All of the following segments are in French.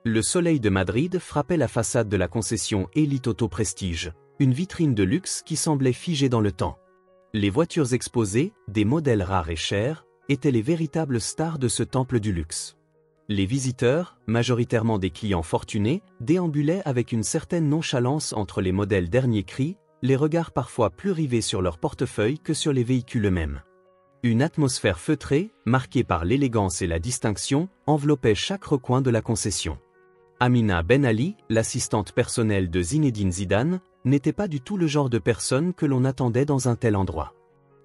Le soleil de Madrid frappait la façade de la concession Elite Auto Prestige, une vitrine de luxe qui semblait figée dans le temps. Les voitures exposées, des modèles rares et chers, étaient les véritables stars de ce temple du luxe. Les visiteurs, majoritairement des clients fortunés, déambulaient avec une certaine nonchalance entre les modèles dernier cri, les regards parfois plus rivés sur leur portefeuille que sur les véhicules eux-mêmes. Une atmosphère feutrée, marquée par l'élégance et la distinction, enveloppait chaque recoin de la concession. Amina Ben Ali, l'assistante personnelle de Zinedine Zidane, n'était pas du tout le genre de personne que l'on attendait dans un tel endroit.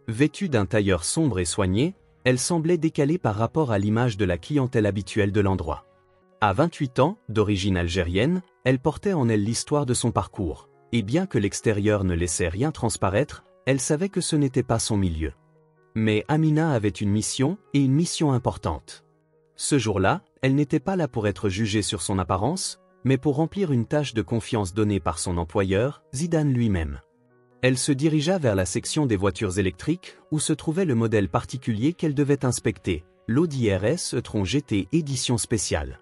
Vêtue d'un tailleur sombre et soigné, elle semblait décalée par rapport à l'image de la clientèle habituelle de l'endroit. À 28 ans, d'origine algérienne, elle portait en elle l'histoire de son parcours, et bien que l'extérieur ne laissait rien transparaître, elle savait que ce n'était pas son milieu. Mais Amina avait une mission, et une mission importante. Ce jour-là, elle n'était pas là pour être jugée sur son apparence, mais pour remplir une tâche de confiance donnée par son employeur, Zidane lui-même. Elle se dirigea vers la section des voitures électriques, où se trouvait le modèle particulier qu'elle devait inspecter, l'Audi RS e-tron GT édition spéciale.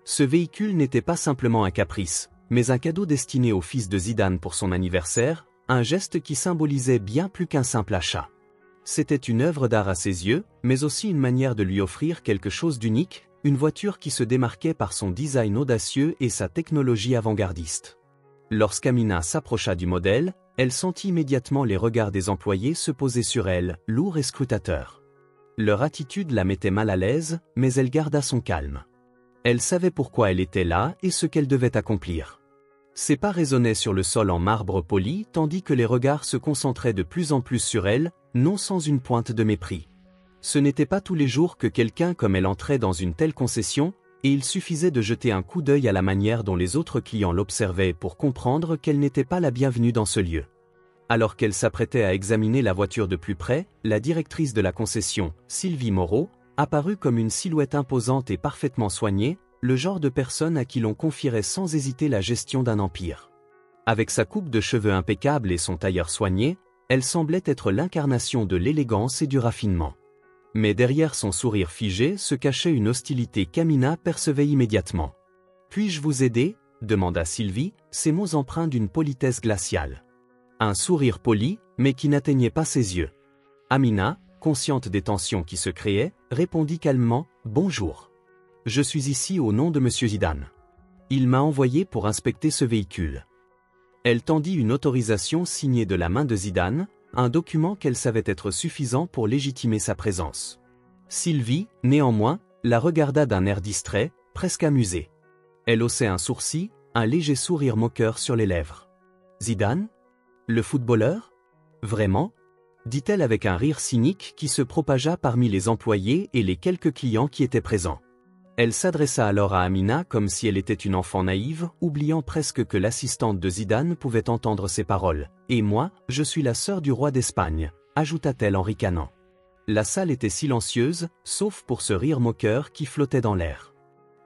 Ce véhicule n'était pas simplement un caprice, mais un cadeau destiné au fils de Zidane pour son anniversaire, un geste qui symbolisait bien plus qu'un simple achat. C'était une œuvre d'art à ses yeux, mais aussi une manière de lui offrir quelque chose d'unique, une voiture qui se démarquait par son design audacieux et sa technologie avant-gardiste. Lorsqu'Amina s'approcha du modèle, elle sentit immédiatement les regards des employés se poser sur elle, lourds et scrutateurs. Leur attitude la mettait mal à l'aise, mais elle garda son calme. Elle savait pourquoi elle était là et ce qu'elle devait accomplir. Ses pas résonnaient sur le sol en marbre poli tandis que les regards se concentraient de plus en plus sur elle, non sans une pointe de mépris. Ce n'était pas tous les jours que quelqu'un comme elle entrait dans une telle concession, et il suffisait de jeter un coup d'œil à la manière dont les autres clients l'observaient pour comprendre qu'elle n'était pas la bienvenue dans ce lieu. Alors qu'elle s'apprêtait à examiner la voiture de plus près, la directrice de la concession, Sylvie Moreau, apparut comme une silhouette imposante et parfaitement soignée, le genre de personne à qui l'on confierait sans hésiter la gestion d'un empire. Avec sa coupe de cheveux impeccable et son tailleur soigné, elle semblait être l'incarnation de l'élégance et du raffinement. Mais derrière son sourire figé se cachait une hostilité qu'Amina percevait immédiatement. « Puis-je vous aider ?» demanda Sylvie, ses mots empreints d'une politesse glaciale. Un sourire poli, mais qui n'atteignait pas ses yeux. Amina, consciente des tensions qui se créaient, répondit calmement « Bonjour. Je suis ici au nom de Monsieur Zidane. Il m'a envoyé pour inspecter ce véhicule. » Elle tendit une autorisation signée de la main de Zidane, un document qu'elle savait être suffisant pour légitimer sa présence. Sylvie, néanmoins, la regarda d'un air distrait, presque amusé. Elle haussait un sourcil, un léger sourire moqueur sur les lèvres. « Zidane ? Le footballeur ? Vraiment ?» dit-elle avec un rire cynique qui se propagea parmi les employés et les quelques clients qui étaient présents. Elle s'adressa alors à Amina comme si elle était une enfant naïve, oubliant presque que l'assistante de Zidane pouvait entendre ses paroles. « Et moi, je suis la sœur du roi d'Espagne », ajouta-t-elle en ricanant. La salle était silencieuse, sauf pour ce rire moqueur qui flottait dans l'air.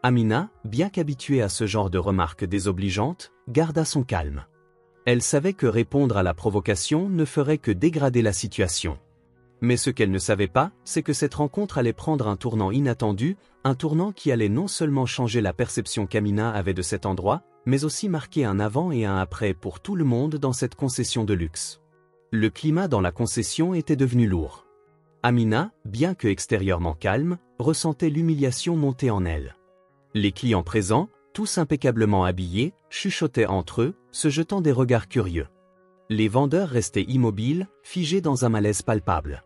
Amina, bien qu'habituée à ce genre de remarques désobligeantes, garda son calme. Elle savait que répondre à la provocation ne ferait que dégrader la situation. Mais ce qu'elle ne savait pas, c'est que cette rencontre allait prendre un tournant inattendu, un tournant qui allait non seulement changer la perception qu'Amina avait de cet endroit, mais aussi marquer un avant et un après pour tout le monde dans cette concession de luxe. Le climat dans la concession était devenu lourd. Amina, bien que extérieurement calme, ressentait l'humiliation monter en elle. Les clients présents, tous impeccablement habillés, chuchotaient entre eux, se jetant des regards curieux. Les vendeurs restaient immobiles, figés dans un malaise palpable.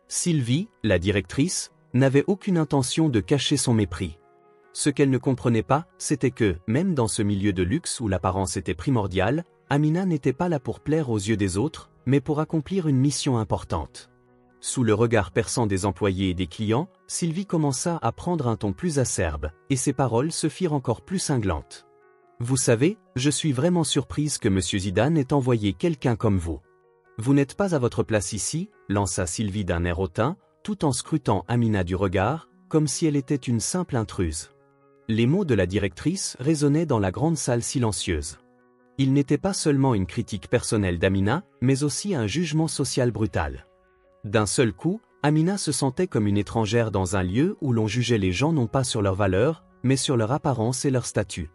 Sylvie, la directrice, n'avait aucune intention de cacher son mépris. Ce qu'elle ne comprenait pas, c'était que, même dans ce milieu de luxe où l'apparence était primordiale, Amina n'était pas là pour plaire aux yeux des autres, mais pour accomplir une mission importante. Sous le regard perçant des employés et des clients, Sylvie commença à prendre un ton plus acerbe, et ses paroles se firent encore plus cinglantes. « Vous savez, je suis vraiment surprise que Monsieur Zidane ait envoyé quelqu'un comme vous. Vous n'êtes pas à votre place ici, » lança Sylvie d'un air hautain, tout en scrutant Amina du regard, comme si elle était une simple intruse. Les mots de la directrice résonnaient dans la grande salle silencieuse. Il n'était pas seulement une critique personnelle d'Amina, mais aussi un jugement social brutal. D'un seul coup, Amina se sentait comme une étrangère dans un lieu où l'on jugeait les gens non pas sur leurs valeurs, mais sur leur apparence et leur statut.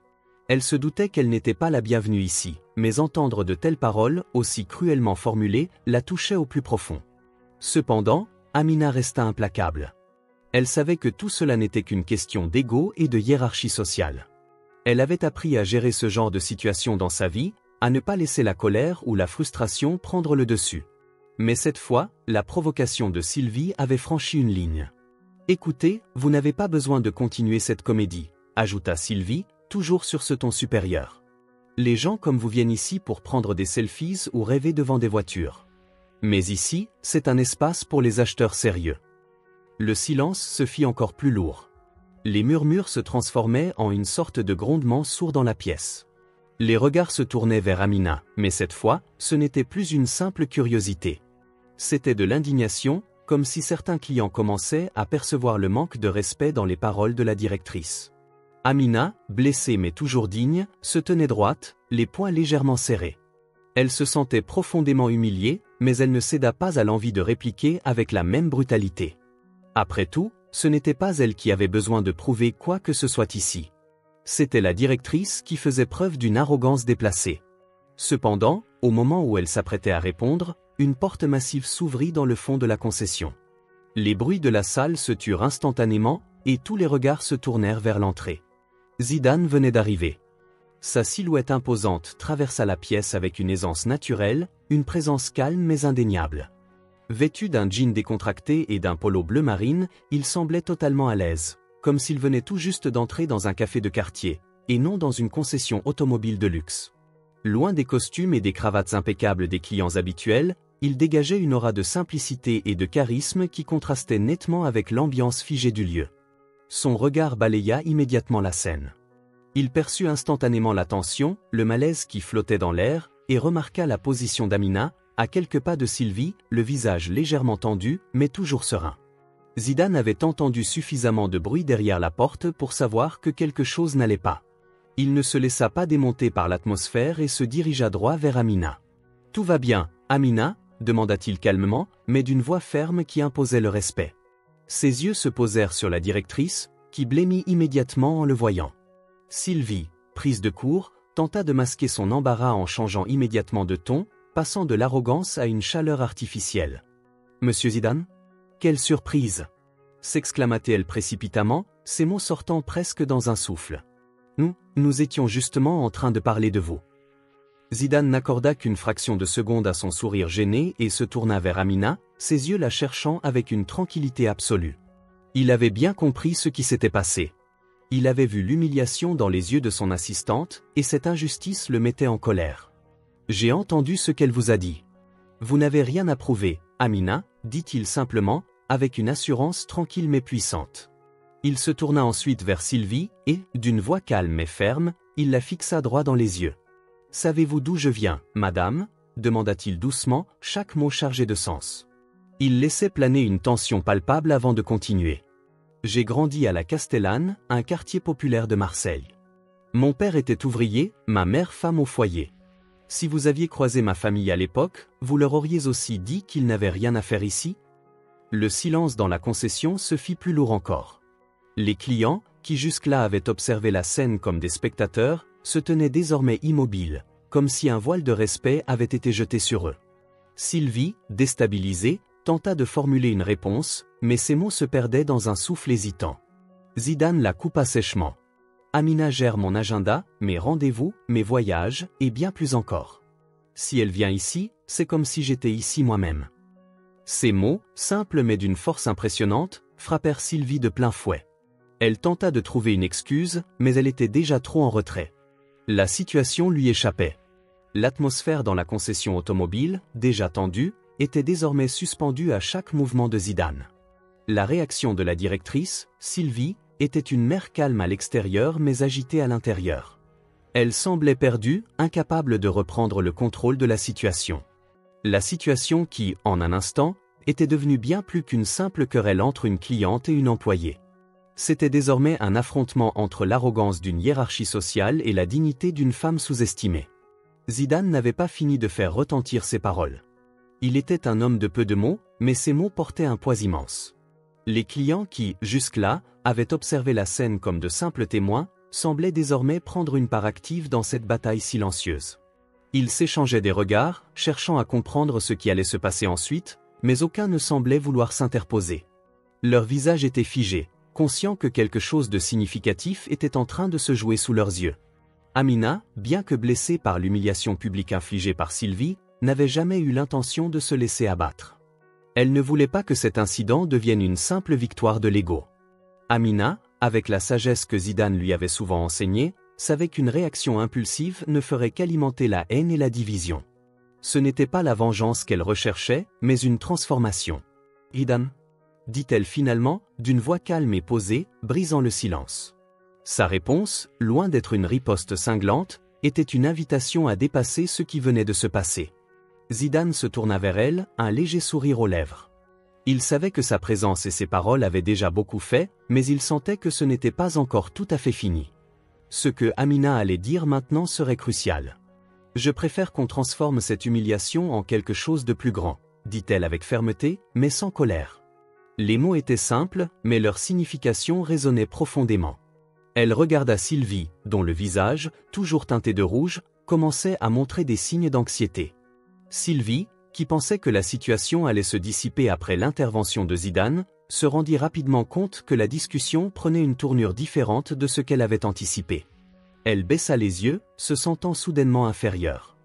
Elle se doutait qu'elle n'était pas la bienvenue ici, mais entendre de telles paroles, aussi cruellement formulées, la touchait au plus profond. Cependant, Amina resta implacable. Elle savait que tout cela n'était qu'une question d'ego et de hiérarchie sociale. Elle avait appris à gérer ce genre de situation dans sa vie, à ne pas laisser la colère ou la frustration prendre le dessus. Mais cette fois, la provocation de Sylvie avait franchi une ligne. « Écoutez, vous n'avez pas besoin de continuer cette comédie », ajouta Sylvie, toujours sur ce ton supérieur. « Les gens comme vous viennent ici pour prendre des selfies ou rêver devant des voitures. Mais ici, c'est un espace pour les acheteurs sérieux. » Le silence se fit encore plus lourd. Les murmures se transformaient en une sorte de grondement sourd dans la pièce. Les regards se tournaient vers Amina, mais cette fois, ce n'était plus une simple curiosité. C'était de l'indignation, comme si certains clients commençaient à percevoir le manque de respect dans les paroles de la directrice. Amina, blessée mais toujours digne, se tenait droite, les poings légèrement serrés. Elle se sentait profondément humiliée, mais elle ne céda pas à l'envie de répliquer avec la même brutalité. Après tout, ce n'était pas elle qui avait besoin de prouver quoi que ce soit ici. C'était la directrice qui faisait preuve d'une arrogance déplacée. Cependant, au moment où elle s'apprêtait à répondre, une porte massive s'ouvrit dans le fond de la concession. Les bruits de la salle se turent instantanément, et tous les regards se tournèrent vers l'entrée. Zidane venait d'arriver. Sa silhouette imposante traversa la pièce avec une aisance naturelle, une présence calme mais indéniable. Vêtu d'un jean décontracté et d'un polo bleu marine, il semblait totalement à l'aise, comme s'il venait tout juste d'entrer dans un café de quartier, et non dans une concession automobile de luxe. Loin des costumes et des cravates impeccables des clients habituels, il dégageait une aura de simplicité et de charisme qui contrastait nettement avec l'ambiance figée du lieu. Son regard balaya immédiatement la scène. Il perçut instantanément la tension, le malaise qui flottait dans l'air, et remarqua la position d'Amina, à quelques pas de Sylvie, le visage légèrement tendu, mais toujours serein. Zidane avait entendu suffisamment de bruit derrière la porte pour savoir que quelque chose n'allait pas. Il ne se laissa pas démonter par l'atmosphère et se dirigea droit vers Amina. « Tout va bien, Amina ?» demanda-t-il calmement, mais d'une voix ferme qui imposait le respect. Ses yeux se posèrent sur la directrice, qui blêmit immédiatement en le voyant. Sylvie, prise de court, tenta de masquer son embarras en changeant immédiatement de ton, passant de l'arrogance à une chaleur artificielle. « Monsieur Zidane ? Quelle surprise !» s'exclama-t-elle précipitamment, ses mots sortant presque dans un souffle. « Nous étions justement en train de parler de vous. » Zidane n'accorda qu'une fraction de seconde à son sourire gêné et se tourna vers Amina, ses yeux la cherchant avec une tranquillité absolue. Il avait bien compris ce qui s'était passé. Il avait vu l'humiliation dans les yeux de son assistante, et cette injustice le mettait en colère. « J'ai entendu ce qu'elle vous a dit. Vous n'avez rien à prouver, Amina, dit-il simplement, avec une assurance tranquille mais puissante. Il se tourna ensuite vers Sylvie, et, d'une voix calme mais ferme, il la fixa droit dans les yeux. « Savez-vous d'où je viens, madame ?» demanda-t-il doucement, chaque mot chargé de sens. Il laissait planer une tension palpable avant de continuer. « J'ai grandi à la Castellane, un quartier populaire de Marseille. Mon père était ouvrier, ma mère femme au foyer. Si vous aviez croisé ma famille à l'époque, vous leur auriez aussi dit qu'ils n'avaient rien à faire ici ?» Le silence dans la concession se fit plus lourd encore. Les clients, qui jusque-là avaient observé la scène comme des spectateurs, se tenaient désormais immobiles, comme si un voile de respect avait été jeté sur eux. Sylvie, déstabilisée, tenta de formuler une réponse, mais ses mots se perdaient dans un souffle hésitant. Zidane la coupa sèchement. « Amina gère mon agenda, mes rendez-vous, mes voyages, et bien plus encore. Si elle vient ici, c'est comme si j'étais ici moi-même. » Ces mots, simples mais d'une force impressionnante, frappèrent Sylvie de plein fouet. Elle tenta de trouver une excuse, mais elle était déjà trop en retrait. La situation lui échappait. L'atmosphère dans la concession automobile, déjà tendue, était désormais suspendue à chaque mouvement de Zidane. La réaction de la directrice, Sylvie, était une mer calme à l'extérieur mais agitée à l'intérieur. Elle semblait perdue, incapable de reprendre le contrôle de la situation. La situation qui, en un instant, était devenue bien plus qu'une simple querelle entre une cliente et une employée. C'était désormais un affrontement entre l'arrogance d'une hiérarchie sociale et la dignité d'une femme sous-estimée. Zidane n'avait pas fini de faire retentir ses paroles. Il était un homme de peu de mots, mais ses mots portaient un poids immense. Les clients qui, jusque-là, avaient observé la scène comme de simples témoins, semblaient désormais prendre une part active dans cette bataille silencieuse. Ils s'échangeaient des regards, cherchant à comprendre ce qui allait se passer ensuite, mais aucun ne semblait vouloir s'interposer. Leur visage était figé, conscient que quelque chose de significatif était en train de se jouer sous leurs yeux. Amina, bien que blessée par l'humiliation publique infligée par Sylvie, n'avait jamais eu l'intention de se laisser abattre. Elle ne voulait pas que cet incident devienne une simple victoire de l'ego. Amina, avec la sagesse que Zidane lui avait souvent enseignée, savait qu'une réaction impulsive ne ferait qu'alimenter la haine et la division. Ce n'était pas la vengeance qu'elle recherchait, mais une transformation. « Zidane » dit-elle finalement, d'une voix calme et posée, brisant le silence. Sa réponse, loin d'être une riposte cinglante, était une invitation à dépasser ce qui venait de se passer. Zidane se tourna vers elle, un léger sourire aux lèvres. Il savait que sa présence et ses paroles avaient déjà beaucoup fait, mais il sentait que ce n'était pas encore tout à fait fini. Ce que Amina allait dire maintenant serait crucial. « Je préfère qu'on transforme cette humiliation en quelque chose de plus grand, » dit-elle avec fermeté, mais sans colère. Les mots étaient simples, mais leur signification résonnait profondément. Elle regarda Sylvie, dont le visage, toujours teinté de rouge, commençait à montrer des signes d'anxiété. Sylvie, qui pensait que la situation allait se dissiper après l'intervention de Zidane, se rendit rapidement compte que la discussion prenait une tournure différente de ce qu'elle avait anticipé. Elle baissa les yeux, se sentant soudainement inférieure.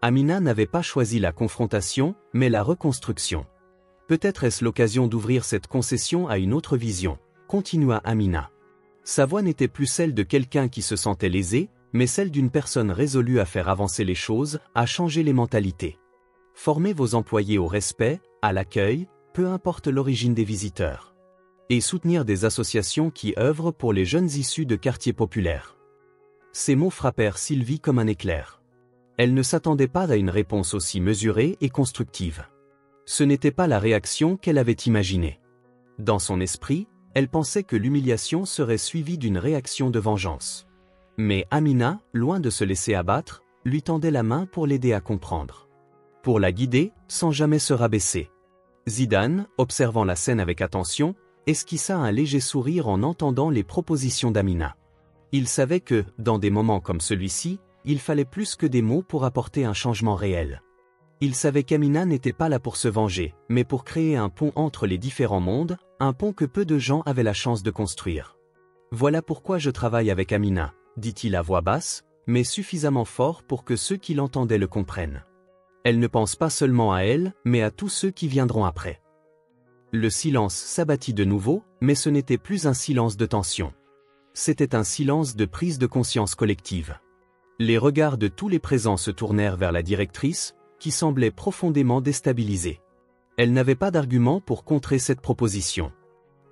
Amina n'avait pas choisi la confrontation, mais la reconstruction. Peut-être est-ce l'occasion d'ouvrir cette concession à une autre vision, continua Amina. Sa voix n'était plus celle de quelqu'un qui se sentait lésé, mais celle d'une personne résolue à faire avancer les choses, à changer les mentalités. Formez vos employés au respect, à l'accueil, peu importe l'origine des visiteurs. Et soutenir des associations qui œuvrent pour les jeunes issus de quartiers populaires. Ces mots frappèrent Sylvie comme un éclair. Elle ne s'attendait pas à une réponse aussi mesurée et constructive. Ce n'était pas la réaction qu'elle avait imaginée. Dans son esprit, elle pensait que l'humiliation serait suivie d'une réaction de vengeance. Mais Amina, loin de se laisser abattre, lui tendait la main pour l'aider à comprendre. Pour la guider, sans jamais se rabaisser. Zidane, observant la scène avec attention, esquissa un léger sourire en entendant les propositions d'Amina. Il savait que, dans des moments comme celui-ci, il fallait plus que des mots pour apporter un changement réel. Il savait qu'Amina n'était pas là pour se venger, mais pour créer un pont entre les différents mondes, un pont que peu de gens avaient la chance de construire. « Voilà pourquoi je travaille avec Amina », dit-il à voix basse, mais suffisamment fort pour que ceux qui l'entendaient le comprennent. Elle ne pense pas seulement à elle, mais à tous ceux qui viendront après. Le silence s'abattit de nouveau, mais ce n'était plus un silence de tension. C'était un silence de prise de conscience collective. Les regards de tous les présents se tournèrent vers la directrice, qui semblait profondément déstabilisée. Elle n'avait pas d'argument pour contrer cette proposition.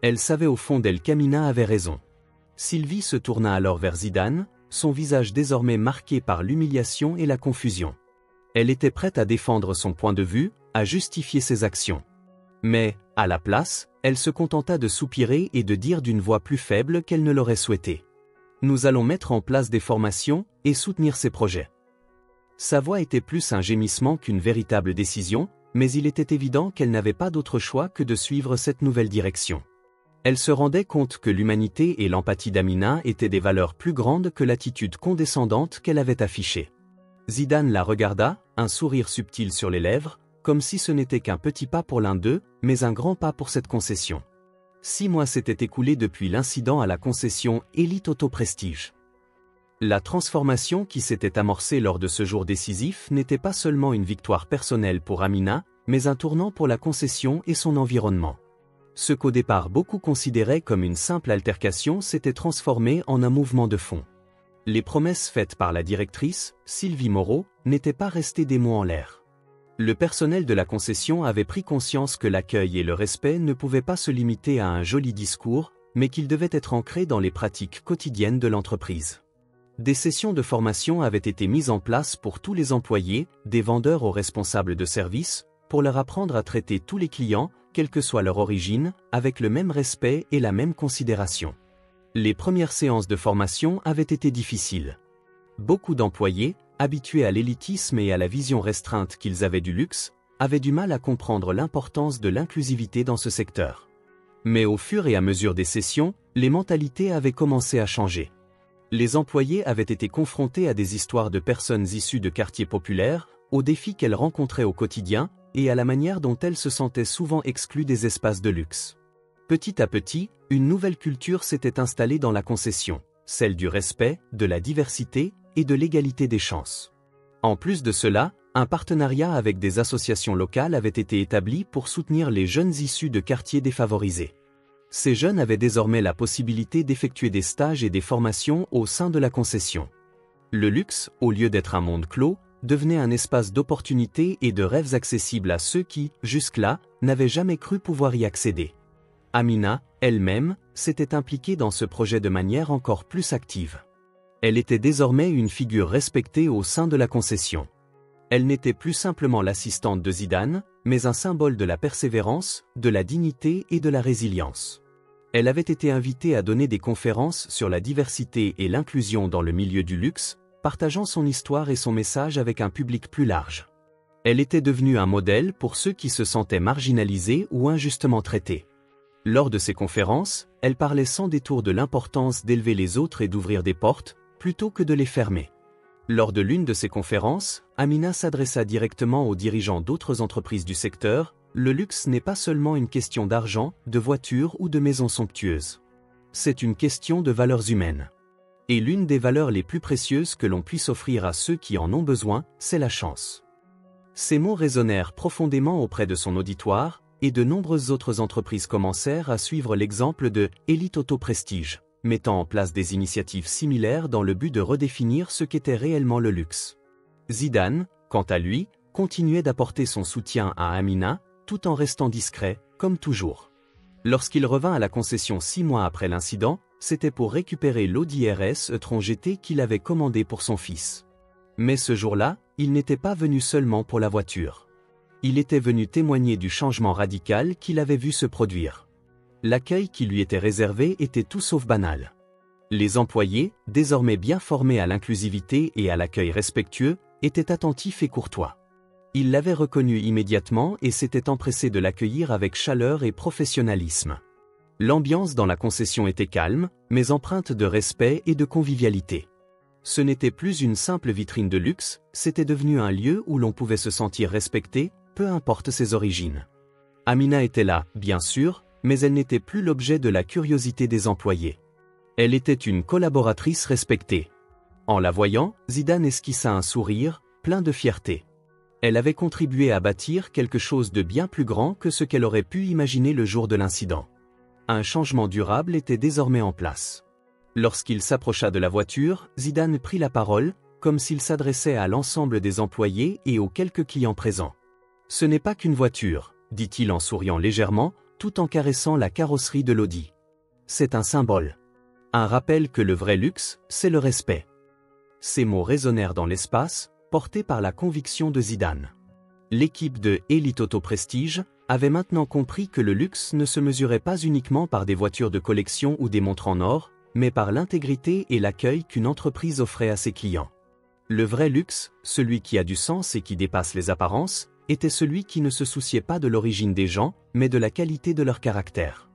Elle savait au fond d'elle qu'Amina avait raison. Sylvie se tourna alors vers Zidane, son visage désormais marqué par l'humiliation et la confusion. Elle était prête à défendre son point de vue, à justifier ses actions. Mais, à la place, elle se contenta de soupirer et de dire d'une voix plus faible qu'elle ne l'aurait souhaité. « Nous allons mettre en place des formations et soutenir ces projets. » Sa voix était plus un gémissement qu'une véritable décision, mais il était évident qu'elle n'avait pas d'autre choix que de suivre cette nouvelle direction. Elle se rendait compte que l'humanité et l'empathie d'Amina étaient des valeurs plus grandes que l'attitude condescendante qu'elle avait affichée. Zidane la regarda, un sourire subtil sur les lèvres, comme si ce n'était qu'un petit pas pour l'un d'eux, mais un grand pas pour cette concession. 6 mois s'étaient écoulés depuis l'incident à la concession Elite Auto Prestige. La transformation qui s'était amorcée lors de ce jour décisif n'était pas seulement une victoire personnelle pour Amina, mais un tournant pour la concession et son environnement. Ce qu'au départ beaucoup considéraient comme une simple altercation s'était transformé en un mouvement de fond. Les promesses faites par la directrice, Sylvie Moreau, n'étaient pas restées des mots en l'air. Le personnel de la concession avait pris conscience que l'accueil et le respect ne pouvaient pas se limiter à un joli discours, mais qu'ils devaient être ancrés dans les pratiques quotidiennes de l'entreprise. Des sessions de formation avaient été mises en place pour tous les employés, des vendeurs aux responsables de service, pour leur apprendre à traiter tous les clients, quelle que soit leur origine, avec le même respect et la même considération. Les premières séances de formation avaient été difficiles. Beaucoup d'employés, habitués à l'élitisme et à la vision restreinte qu'ils avaient du luxe, avaient du mal à comprendre l'importance de l'inclusivité dans ce secteur. Mais au fur et à mesure des sessions, les mentalités avaient commencé à changer. Les employés avaient été confrontés à des histoires de personnes issues de quartiers populaires, aux défis qu'elles rencontraient au quotidien, et à la manière dont elles se sentaient souvent exclues des espaces de luxe. Petit à petit, une nouvelle culture s'était installée dans la concession, celle du respect, de la diversité et de l'égalité des chances. En plus de cela, un partenariat avec des associations locales avait été établi pour soutenir les jeunes issus de quartiers défavorisés. Ces jeunes avaient désormais la possibilité d'effectuer des stages et des formations au sein de la concession. Le luxe, au lieu d'être un monde clos, devenait un espace d'opportunités et de rêves accessibles à ceux qui, jusque-là, n'avaient jamais cru pouvoir y accéder. Amina, elle-même, s'était impliquée dans ce projet de manière encore plus active. Elle était désormais une figure respectée au sein de la concession. Elle n'était plus simplement l'assistante de Zidane, mais un symbole de la persévérance, de la dignité et de la résilience. Elle avait été invitée à donner des conférences sur la diversité et l'inclusion dans le milieu du luxe, partageant son histoire et son message avec un public plus large. Elle était devenue un modèle pour ceux qui se sentaient marginalisés ou injustement traités. Lors de ces conférences, elle parlait sans détour de l'importance d'élever les autres et d'ouvrir des portes, plutôt que de les fermer. Lors de l'une de ces conférences, Amina s'adressa directement aux dirigeants d'autres entreprises du secteur. Le luxe n'est pas seulement une question d'argent, de voitures ou de maisons somptueuses. C'est une question de valeurs humaines. Et l'une des valeurs les plus précieuses que l'on puisse offrir à ceux qui en ont besoin, c'est la chance. Ces mots résonnèrent profondément auprès de son auditoire, et de nombreuses autres entreprises commencèrent à suivre l'exemple de Elite Auto Prestige, mettant en place des initiatives similaires dans le but de redéfinir ce qu'était réellement le luxe. Zidane, quant à lui, continuait d'apporter son soutien à Amina, tout en restant discret, comme toujours. Lorsqu'il revint à la concession 6 mois après l'incident, c'était pour récupérer l'Audi RS e-tron GT qu'il avait commandé pour son fils. Mais ce jour-là, il n'était pas venu seulement pour la voiture. Il était venu témoigner du changement radical qu'il avait vu se produire. L'accueil qui lui était réservé était tout sauf banal. Les employés, désormais bien formés à l'inclusivité et à l'accueil respectueux, étaient attentifs et courtois. Ils l'avaient reconnu immédiatement et s'étaient empressés de l'accueillir avec chaleur et professionnalisme. L'ambiance dans la concession était calme, mais empreinte de respect et de convivialité. Ce n'était plus une simple vitrine de luxe, c'était devenu un lieu où l'on pouvait se sentir respecté, peu importe ses origines. Amina était là, bien sûr, mais elle n'était plus l'objet de la curiosité des employés. Elle était une collaboratrice respectée. En la voyant, Zidane esquissa un sourire, plein de fierté. Elle avait contribué à bâtir quelque chose de bien plus grand que ce qu'elle aurait pu imaginer le jour de l'incident. Un changement durable était désormais en place. Lorsqu'il s'approcha de la voiture, Zidane prit la parole, comme s'il s'adressait à l'ensemble des employés et aux quelques clients présents. « Ce n'est pas qu'une voiture », dit-il en souriant légèrement, tout en caressant la carrosserie de l'Audi. « C'est un symbole. Un rappel que le vrai luxe, c'est le respect. » Ces mots résonnèrent dans l'espace, portés par la conviction de Zidane. L'équipe de Elite Auto Prestige avait maintenant compris que le luxe ne se mesurait pas uniquement par des voitures de collection ou des montres en or, mais par l'intégrité et l'accueil qu'une entreprise offrait à ses clients. Le vrai luxe, celui qui a du sens et qui dépasse les apparences, était celui qui ne se souciait pas de l'origine des gens, mais de la qualité de leur caractère.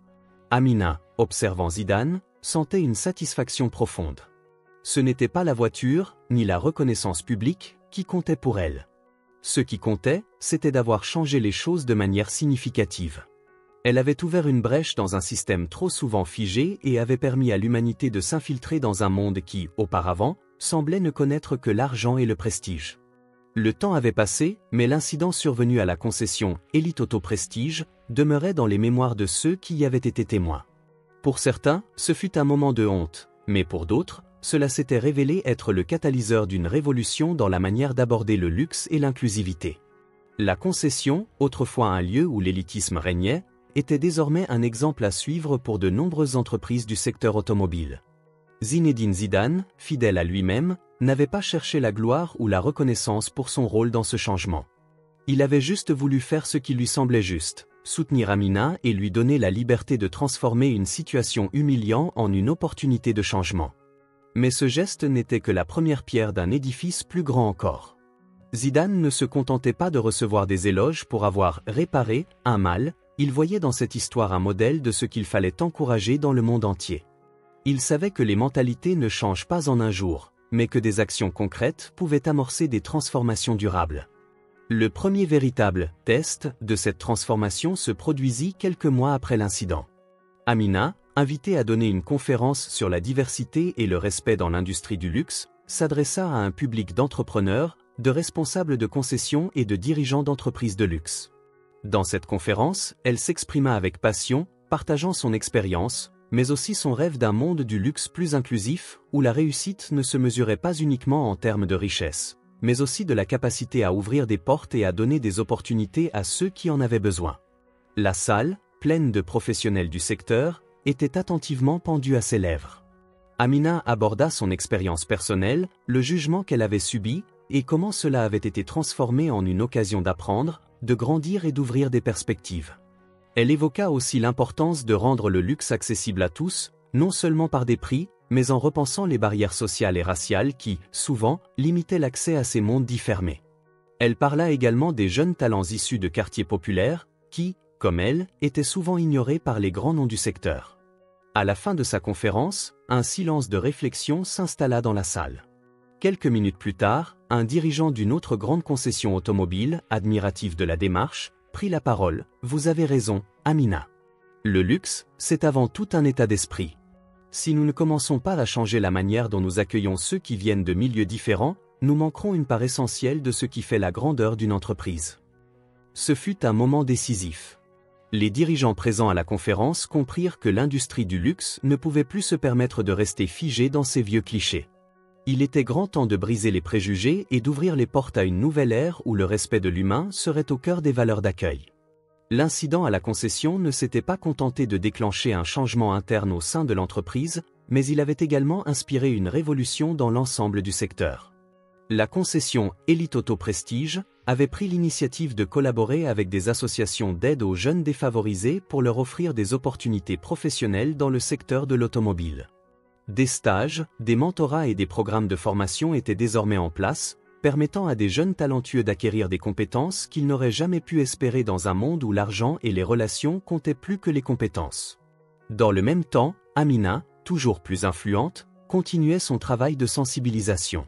Amina, observant Zidane, sentait une satisfaction profonde. Ce n'était pas la voiture, ni la reconnaissance publique, qui comptait pour elle. Ce qui comptait, c'était d'avoir changé les choses de manière significative. Elle avait ouvert une brèche dans un système trop souvent figé et avait permis à l'humanité de s'infiltrer dans un monde qui, auparavant, semblait ne connaître que l'argent et le prestige. Le temps avait passé, mais l'incident survenu à la concession Elite Auto Prestige demeurait dans les mémoires de ceux qui y avaient été témoins. Pour certains, ce fut un moment de honte, mais pour d'autres, cela s'était révélé être le catalyseur d'une révolution dans la manière d'aborder le luxe et l'inclusivité. La concession, autrefois un lieu où l'élitisme régnait, était désormais un exemple à suivre pour de nombreuses entreprises du secteur automobile. Zinedine Zidane, fidèle à lui-même, n'avait pas cherché la gloire ou la reconnaissance pour son rôle dans ce changement. Il avait juste voulu faire ce qui lui semblait juste, soutenir Amina et lui donner la liberté de transformer une situation humiliante en une opportunité de changement. Mais ce geste n'était que la première pierre d'un édifice plus grand encore. Zidane ne se contentait pas de recevoir des éloges pour avoir réparé un mal, Il voyait dans cette histoire un modèle de ce qu'il fallait encourager dans le monde entier. Il savait que les mentalités ne changent pas en un jour, mais que des actions concrètes pouvaient amorcer des transformations durables. Le premier véritable test de cette transformation se produisit quelques mois après l'incident. Amina, invitée à donner une conférence sur la diversité et le respect dans l'industrie du luxe, s'adressa à un public d'entrepreneurs, de responsables de concessions et de dirigeants d'entreprises de luxe. Dans cette conférence, elle s'exprima avec passion, partageant son expérience, mais aussi son rêve d'un monde du luxe plus inclusif, où la réussite ne se mesurait pas uniquement en termes de richesse, mais aussi de la capacité à ouvrir des portes et à donner des opportunités à ceux qui en avaient besoin. La salle, pleine de professionnels du secteur, était attentivement pendue à ses lèvres. Amina aborda son expérience personnelle, le jugement qu'elle avait subi, et comment cela avait été transformé en une occasion d'apprendre, de grandir et d'ouvrir des perspectives. Elle évoqua aussi l'importance de rendre le luxe accessible à tous, non seulement par des prix, mais en repensant les barrières sociales et raciales qui, souvent, limitaient l'accès à ces mondes dits fermés. Elle parla également des jeunes talents issus de quartiers populaires, qui, comme elle, étaient souvent ignorés par les grands noms du secteur. À la fin de sa conférence, un silence de réflexion s'installa dans la salle. Quelques minutes plus tard, un dirigeant d'une autre grande concession automobile, admiratif de la démarche, prit la parole. « Vous avez raison, Amina. Le luxe, c'est avant tout un état d'esprit. Si nous ne commençons pas à changer la manière dont nous accueillons ceux qui viennent de milieux différents, nous manquerons une part essentielle de ce qui fait la grandeur d'une entreprise. » Ce fut un moment décisif. Les dirigeants présents à la conférence comprirent que l'industrie du luxe ne pouvait plus se permettre de rester figée dans ses vieux clichés. Il était grand temps de briser les préjugés et d'ouvrir les portes à une nouvelle ère où le respect de l'humain serait au cœur des valeurs d'accueil. L'incident à la concession ne s'était pas contenté de déclencher un changement interne au sein de l'entreprise, mais il avait également inspiré une révolution dans l'ensemble du secteur. La concession Elite Auto Prestige avait pris l'initiative de collaborer avec des associations d'aide aux jeunes défavorisés pour leur offrir des opportunités professionnelles dans le secteur de l'automobile. Des stages, des mentorats et des programmes de formation étaient désormais en place, permettant à des jeunes talentueux d'acquérir des compétences qu'ils n'auraient jamais pu espérer dans un monde où l'argent et les relations comptaient plus que les compétences. Dans le même temps, Amina, toujours plus influente, continuait son travail de sensibilisation.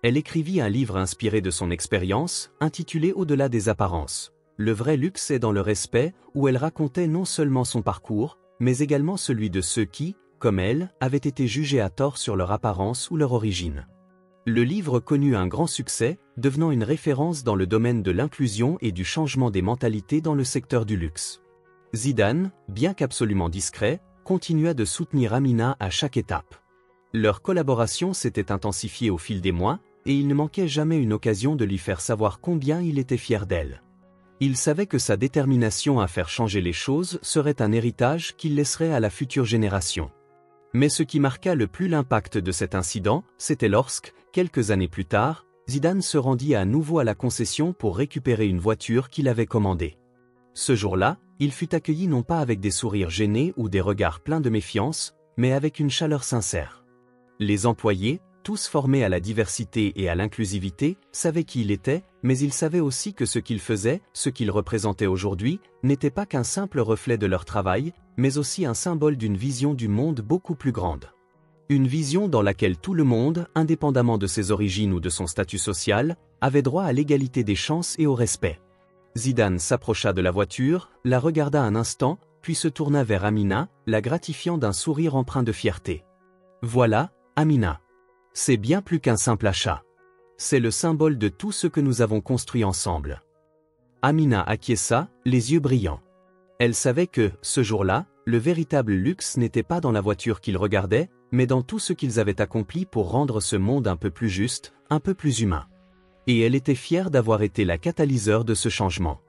Elle écrivit un livre inspiré de son expérience, intitulé Au-delà des apparences. Le vrai luxe est dans le respect, où elle racontait non seulement son parcours, mais également celui de ceux qui, comme elle, avaient été jugés à tort sur leur apparence ou leur origine. Le livre connut un grand succès, devenant une référence dans le domaine de l'inclusion et du changement des mentalités dans le secteur du luxe. Zidane, bien qu'absolument discret, continua de soutenir Amina à chaque étape. Leur collaboration s'était intensifiée au fil des mois, et il ne manquait jamais une occasion de lui faire savoir combien il était fier d'elle. Il savait que sa détermination à faire changer les choses serait un héritage qu'il laisserait à la future génération. Mais ce qui marqua le plus l'impact de cet incident, c'était lorsque, quelques années plus tard, Zidane se rendit à nouveau à la concession pour récupérer une voiture qu'il avait commandée. Ce jour-là, il fut accueilli non pas avec des sourires gênés ou des regards pleins de méfiance, mais avec une chaleur sincère. Les employés, tous formés à la diversité et à l'inclusivité, savaient qui il était, mais ils savaient aussi que ce qu'il faisait, ce qu'il représentait aujourd'hui, n'était pas qu'un simple reflet de leur travail, mais aussi un symbole d'une vision du monde beaucoup plus grande. Une vision dans laquelle tout le monde, indépendamment de ses origines ou de son statut social, avait droit à l'égalité des chances et au respect. Zidane s'approcha de la voiture, la regarda un instant, puis se tourna vers Amina, la gratifiant d'un sourire empreint de fierté. « Voilà, Amina. C'est bien plus qu'un simple achat. C'est le symbole de tout ce que nous avons construit ensemble. » Amina acquiesça, les yeux brillants. Elle savait que, ce jour-là, le véritable luxe n'était pas dans la voiture qu'ils regardaient, mais dans tout ce qu'ils avaient accompli pour rendre ce monde un peu plus juste, un peu plus humain. Et elle était fière d'avoir été la catalyseur de ce changement.